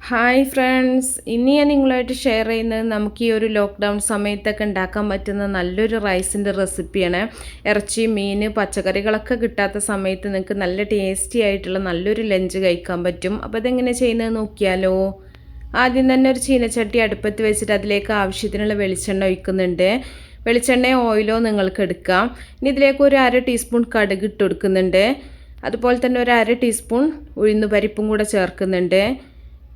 Hi friends, ഇനി ഞാൻ നിങ്ങളുമായിട്ട് ഷെയർ ചെയ്യുന്നത് നമുക്ക് ഈ ഒരു ലോക്ക്ഡൗൺ സമയത്തൊക്കെ ഉണ്ടാക്കാൻ പറ്റുന്ന നല്ലൊരു റൈസിൻ്റെ റെസിപ്പിയാണ്. ഇറച്ചി, മീൻ, പച്ചക്കറികളൊക്കെ കിട്ടാത്ത സമയത്ത് നിങ്ങൾക്ക് നല്ല ടേസ്റ്റി ആയിട്ടുള്ള നല്ലൊരു ലഞ്ച് കഴിക്കാൻ പറ്റും. അപ്പോൾ ഇതെങ്ങനെ ചെയ്യുന്നത് നോക്കിയാലോ. ആദ്യം തന്നെ ഒരു ചീനച്ചട്ടി അടുപ്പത്ത് വെച്ചിട്ട് അതിലേക്ക് ആവശ്യത്തിനുള്ള വെളിച്ചെണ്ണ ഒഴിക്കുന്നുണ്ട്. വെളിച്ചെണ്ണയോ ഓയിലോ നിങ്ങൾക്ക് എടുക്കാം. ഇനി ഇതിലേക്ക് ഒരു 1/2 ടീസ്പൂൺ കടുക് ഇട്ട് കൊടുക്കുന്നുണ്ട്. അതുപോലെ തന്നെ ഒരു 1/2 ടീസ്പൂൺ ഉഴുന്നുപരിപ്പും കൂടെ ചേർക്കുന്നുണ്ട്.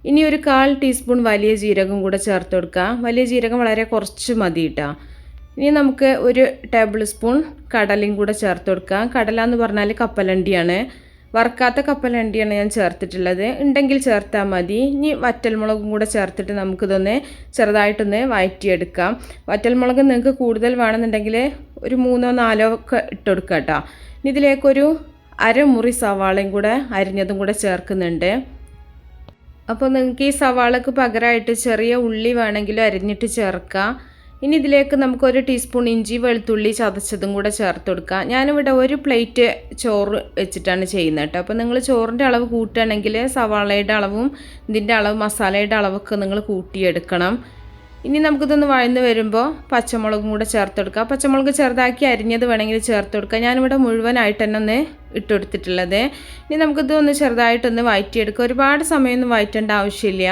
ഇനി ഒരു 1/4 ടീസ്പൂൺ വലിയ ജീരകം കൂടെ ചേർത്ത് കൊടുക്കുക. വലിയ ജീരകം വളരെ കുറച്ച് മതി കേട്ടോ. ഇനി നമുക്ക് ഒരു ടേബിൾ സ്പൂൺ കടലയും കൂടെ ചേർത്ത് കൊടുക്കുക. കടല എന്ന് പറഞ്ഞാൽ കപ്പലണ്ടിയാണ്, വറുക്കാത്ത കപ്പലണ്ടിയാണ് ഞാൻ ചേർത്തിട്ടുള്ളത്. ഉണ്ടെങ്കിൽ ചേർത്താൽ മതി. ഇനി വറ്റൽമുളകും കൂടെ ചേർത്തിട്ട് നമുക്കിതൊന്ന് ചെറുതായിട്ടൊന്ന് വഴറ്റിയെടുക്കാം. വറ്റൽമുളക് നിങ്ങൾക്ക് കൂടുതൽ വേണമെന്നുണ്ടെങ്കിൽ ഒരു 3-4 ഒക്കെ ഇട്ട് കൊടുക്കുക കേട്ടോ. ഇനി ഇതിലേക്കൊരു അരമുറി സവാളയും കൂടെ അരിഞ്ഞതും കൂടെ ചേർക്കുന്നുണ്ട്. അപ്പോൾ നിങ്ങൾക്ക് ഈ സവാളക്ക് പകരമായിട്ട് ചെറിയ ഉള്ളി വേണമെങ്കിലും അരിഞ്ഞിട്ട് ചേർക്കാം. ഇനി ഇതിലേക്ക് നമുക്ക് 1 ടീസ്പൂൺ ഇഞ്ചി വെളുത്തുള്ളി ചതച്ചതും കൂടെ ചേർത്ത് കൊടുക്കാം. ഞാനിവിടെ 1 പ്ലേറ്റ് ചോറ് വെച്ചിട്ടാണ് ചെയ്യുന്നത് കേട്ടോ. അപ്പോൾ നിങ്ങൾ ചോറിൻ്റെ അളവ് കൂട്ടുകയാണെങ്കിൽ സവാളയുടെ അളവും ഇതിൻ്റെ അളവ് മസാലയുടെ അളവൊക്കെ നിങ്ങൾ കൂട്ടിയെടുക്കണം. ഇനി നമുക്കിതൊന്ന് വഴന്ന് വരുമ്പോൾ പച്ചമുളകും കൂടെ ചേർത്ത് കൊടുക്കുക. പച്ചമുളക് ചെറുതാക്കി അരിഞ്ഞത് വേണമെങ്കിൽ ചേർത്ത് കൊടുക്കുക. ഞാനിവിടെ മുഴുവനായിട്ട് തന്നെ ഒന്ന് ഇട്ടുകൊടുത്തിട്ടുള്ളത്. ഇനി നമുക്കിതൊന്ന് ചെറുതായിട്ടൊന്ന് വഴറ്റിയെടുക്കുക. ഒരുപാട് സമയമൊന്നും വഴറ്റേണ്ട ആവശ്യമില്ല.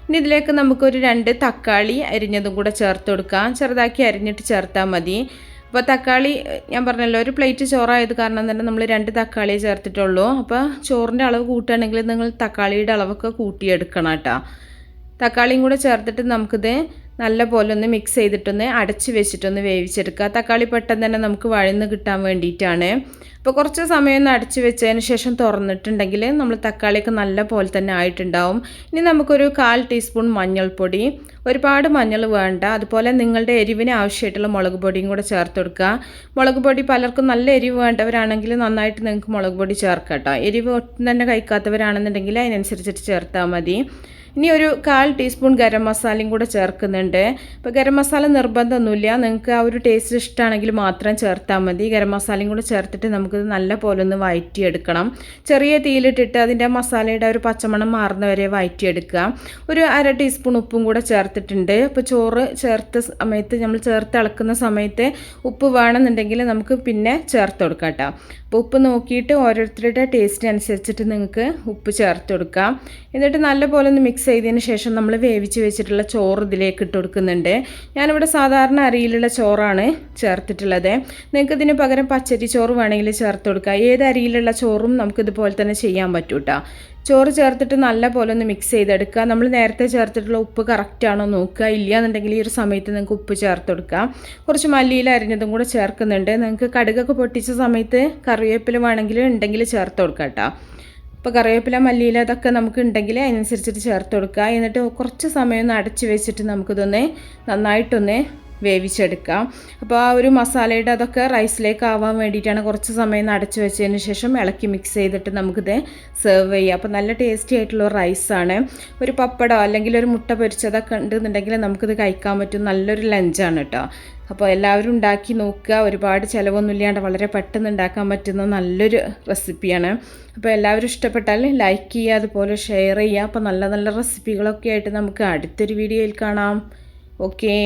ഇനി ഇതിലേക്ക് നമുക്കൊരു 2 തക്കാളി അരിഞ്ഞതും കൂടെ ചേർത്ത് കൊടുക്കാം. ചെറുതാക്കി അരിഞ്ഞിട്ട് ചേർത്താൽ മതി. അപ്പോൾ തക്കാളി ഞാൻ പറഞ്ഞല്ലോ, ഒരു പ്ലേറ്റ് ചോറായത് കാരണം തന്നെ നമ്മൾ 2 തക്കാളിയെ ചേർത്തിട്ടുള്ളൂ. അപ്പോൾ ചോറിൻ്റെ അളവ് കൂട്ടുകയാണെങ്കിൽ നിങ്ങൾ തക്കാളിയുടെ അളവൊക്കെ കൂട്ടിയെടുക്കണം കേട്ടോ. തക്കാളിയും കൂടെ ചേർത്തിട്ട് നമുക്കിത് നല്ല പോലെ ഒന്ന് മിക്സ് ചെയ്തിട്ടൊന്ന് അടച്ച് വെച്ചിട്ടൊന്ന് വേവിച്ചെടുക്കുക. തക്കാളി പെട്ടെന്ന് തന്നെ നമുക്ക് വഴന്ന് കിട്ടാൻ വേണ്ടിയിട്ടാണ്. അപ്പോൾ കുറച്ച് സമയം ഒന്ന് അടച്ച് വെച്ചതിന് ശേഷം തുറന്നിട്ടുണ്ടെങ്കിൽ നമ്മൾ തക്കാളിയൊക്കെ നല്ല പോലെ തന്നെ ആയിട്ടുണ്ടാവും. ഇനി നമുക്കൊരു 1/4 ടീസ്പൂൺ മഞ്ഞൾപ്പൊടി, ഒരുപാട് മഞ്ഞൾ വേണ്ട. അതുപോലെ നിങ്ങളുടെ എരിവിന് ആവശ്യമായിട്ടുള്ള മുളക് പൊടിയും കൂടെ ചേർത്ത് കൊടുക്കുക. മുളക് പൊടി പലർക്കും നല്ല എരിവ് വേണ്ടവരാണെങ്കിൽ നന്നായിട്ട് നിങ്ങൾക്ക് മുളക് പൊടി ചേർക്കാം കേട്ടോ. എരിവ് ഒട്ടും തന്നെ കഴിക്കാത്തവരാണെന്നുണ്ടെങ്കിൽ അതിനനുസരിച്ചിട്ട് ചേർത്താൽ മതി. ഇനി ഒരു 1/4 ടീസ്പൂൺ ഗരം മസാലയും കൂടെ ചേർക്കുന്നുണ്ട്. ഇപ്പോൾ ഗരം മസാല നിർബന്ധമൊന്നുമില്ല, നിങ്ങൾക്ക് ആ ഒരു ടേസ്റ്റ് ഇഷ്ടമാണെങ്കിൽ മാത്രം ചേർത്താൽ മതി. ഗരം മസാലയും കൂടെ ചേർത്തിട്ട് നമുക്കിത് നല്ല പോലെ ഒന്ന് വഴറ്റിയെടുക്കണം. ചെറിയ തീയിലിട്ടിട്ട് അതിൻ്റെ മസാലയുടെ ഒരു പച്ചമണം മാറുന്നവരെ വഴറ്റിയെടുക്കുക. ഒരു 1/2 ടീസ്പൂൺ ഉപ്പും കൂടെ ചേർത്തിട്ടുണ്ട്. അപ്പോൾ ചോറ് ചേർത്ത സമയത്ത് നമ്മൾ ചേർത്ത് ഇളക്കുന്ന സമയത്ത് ഉപ്പ് വേണമെന്നുണ്ടെങ്കിൽ നമുക്ക് പിന്നെ ചേർത്ത് കൊടുക്കാം കേട്ടോ. അപ്പോൾ ഉപ്പ് നോക്കിയിട്ട് ഓരോരുത്തരുടെ ടേസ്റ്റ് അനുസരിച്ചിട്ട് നിങ്ങൾക്ക് ഉപ്പ് ചേർത്ത് കൊടുക്കാം. എന്നിട്ട് നല്ല പോലെ ഒന്ന് മിക്സ് ചെയ്തതിന് ശേഷം നമ്മൾ വേവിച്ച് വെച്ചിട്ടുള്ള ചോറ് ഇതിലേക്ക് ഇട്ട് കൊടുക്കുന്നുണ്ട്. ഞാനിവിടെ സാധാരണ അരിയിലുള്ള ചോറാണ് ചേർത്തിട്ടുള്ളത്. നിങ്ങൾക്ക് ഇതിന് പകരം പച്ചരി ചോറ് വേണമെങ്കിൽ ചേർത്ത് കൊടുക്കുക. ഏത് അരിയിലുള്ള ചോറും നമുക്കിതുപോലെ തന്നെ ചെയ്യാൻ പറ്റും കേട്ടോ. ചോറ് ചേർത്തിട്ട് നല്ല പോലെ ഒന്ന് മിക്സ് ചെയ്തെടുക്കുക. നമ്മൾ നേരത്തെ ചേർത്തിട്ടുള്ള ഉപ്പ് കറക്റ്റാണോ നോക്കുക. ഇല്ല എന്നുണ്ടെങ്കിൽ ഈ ഒരു സമയത്ത് നിങ്ങൾക്ക് ഉപ്പ് ചേർത്ത് കൊടുക്കുക. കുറച്ച് മല്ലിയില അരിഞ്ഞതും കൂടെ ചേർക്കുന്നുണ്ട്. നിങ്ങൾക്ക് കടുകൊക്കെ പൊട്ടിച്ച സമയത്ത് കറിവേപ്പില വേണമെങ്കിൽ ഉണ്ടെങ്കിൽ ചേർത്ത് കൊടുക്കുക കേട്ടോ. ഇപ്പോൾ കറിവേപ്പില, മല്ലിയില അതൊക്കെ നമുക്ക് ഉണ്ടെങ്കിൽ അതിനനുസരിച്ചിട്ട് ചേർത്ത് കൊടുക്കുക. എന്നിട്ട് കുറച്ച് സമയം ഒന്ന് അടച്ച് വെച്ചിട്ട് നമുക്കിതൊന്ന് നന്നായിട്ടൊന്ന് വേവിച്ചെടുക്കാം. അപ്പോൾ ആ ഒരു മസാലയുടെ അതൊക്കെ റൈസിലേക്ക് ആവാൻ വേണ്ടിയിട്ടാണ് കുറച്ച് സമയം അടച്ച് വെച്ചതിന് ശേഷം ഇളക്കി മിക്സ് ചെയ്തിട്ട് നമുക്കിത് സെർവ് ചെയ്യാം. അപ്പോൾ നല്ല ടേസ്റ്റി ആയിട്ടുള്ള റൈസാണ്. ഒരു പപ്പടോ അല്ലെങ്കിൽ ഒരു മുട്ട പൊരിച്ചതൊക്കെ ഉണ്ടെന്നുണ്ടെങ്കിൽ നമുക്കിത് കഴിക്കാൻ പറ്റും. നല്ലൊരു ലഞ്ചാണ് കേട്ടോ. അപ്പോൾ എല്ലാവരും ഉണ്ടാക്കി നോക്കുക. ഒരുപാട് ചിലവൊന്നും ഇല്ലാണ്ട് വളരെ പെട്ടെന്ന് ഉണ്ടാക്കാൻ പറ്റുന്ന നല്ലൊരു റെസിപ്പിയാണ്. അപ്പോൾ എല്ലാവരും ഇഷ്ടപ്പെട്ടാൽ ലൈക്ക് ചെയ്യുക, അതുപോലെ ഷെയർ ചെയ്യുക. അപ്പോൾ നല്ല നല്ല റെസിപ്പികളൊക്കെ ആയിട്ട് നമുക്ക് അടുത്തൊരു വീഡിയോയിൽ കാണാം. ഓക്കേ.